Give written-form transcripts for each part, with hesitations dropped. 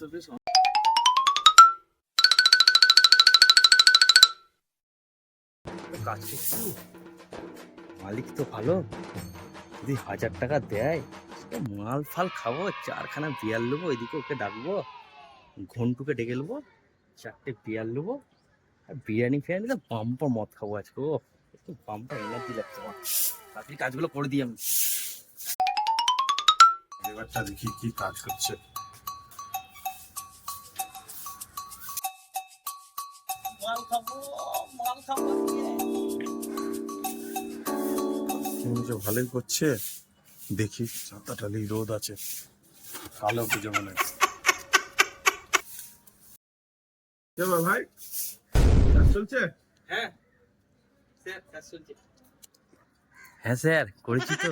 তো বেশ কাজ করছি, মালিক তো ভালো, যদি 1000 টাকা দেয় মাল ফাল খাবো, 4খানা বিয়ার নেবো, ওইদিকে ওকে ডাকবো, ঘন্টুকে ডেকে নেবো, 4টে বিয়ার নেবো, আর বিরিয়ানি ফিরিয়ানি তো বাম্পার মদ খাবো আজকে। ও একটু বাম্পার এনার্জি লাগছে আমার, তাড়াতাড়ি কাজগুলো করে দিই আমি। এবারটা দেখি কি কাজ করছে। মাল খাবো, মাল খাবো। ভালোই করছে, দেখি 7-8 রোদ আছে, কালো পুজো মনে হয়। ভাই কাজ চলছে? হ্যাঁ স্যার, কাজ চলছে। হ্যাঁ স্যার, করেছি তো,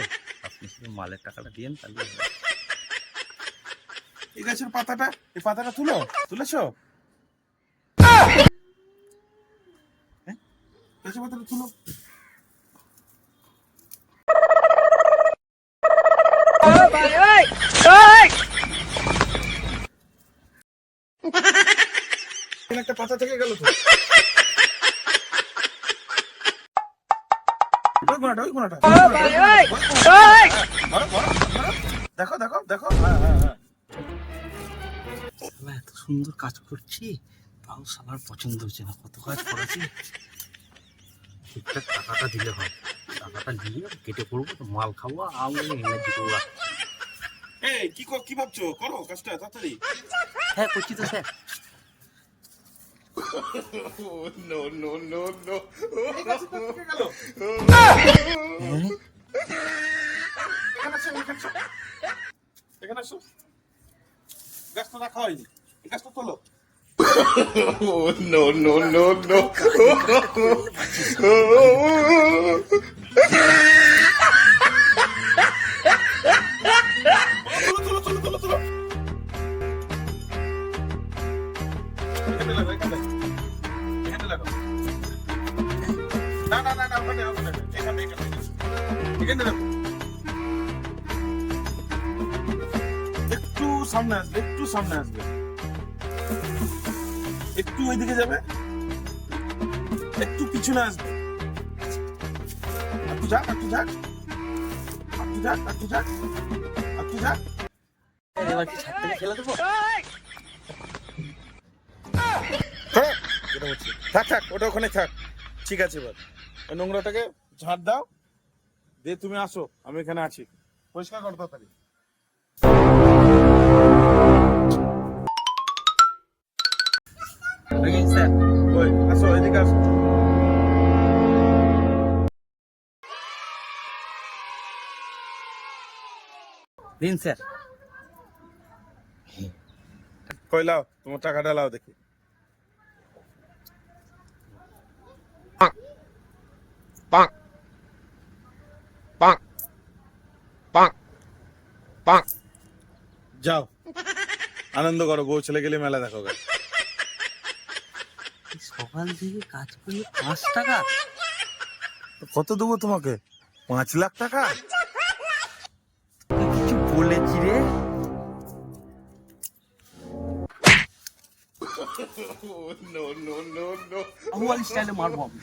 আপনি শুধু মালের টাকাটা দিয়েন তাহলে। এই গাছের পাতাটা, এই পাতাটা তুলেছো? গাছের পাতাটা তুলো। একটা পাতা থেকে গেল তো। ওই কোনাটা দেখো। এত সুন্দর কাজ করছি, তাও সবার পছন্দ হচ্ছে না। কত কাজ করেছি, ঠিকঠাক টাকাটা দিলে হয়। টাকাটা নিয়ে কেটে পড়বো, তো মাল খাবো, আমি এনার্জি করবো। এই কি ভাবছো? করো কাজটা তাড়াতাড়ি। হ্যাঁ করছি তো স্যার। নো এখানে আসো। গাছটা রাখা হয়নি, এই গাছটা তোলো। নো এখানে লাগো। না ওখানে এখানে লাগো। একটু সামনে আসবে, একটু ওইদিকে যাবে, একটু পিছনে আসবে। একটু যাক। এবার কি ছাদ থেকে ফেলে দেবো? থাক ওটা ওখানে থাক। ঠিক আছে, এবার ওই নোংরাটাকে ঝাড় দাও, দিয়ে তুমি আসো, আমি এখানে আছি। পরিষ্কার করো তাড়াতাড়ি। স্যার ওই আসো, এদিকে আসো। দিন স্যার। কই লাও, তোমার টাকাটা লাও দেখি। যাও, আনন্দ করো, বউ ছেলে গেলে মেলা দেখো। সকাল থেকে কাজ করলে 5 টাকা? কত দেবো তোমাকে? 5 লাখ টাকা? কিছু বলেছি রে? নো আমার স্টাইলে মারবো আমি।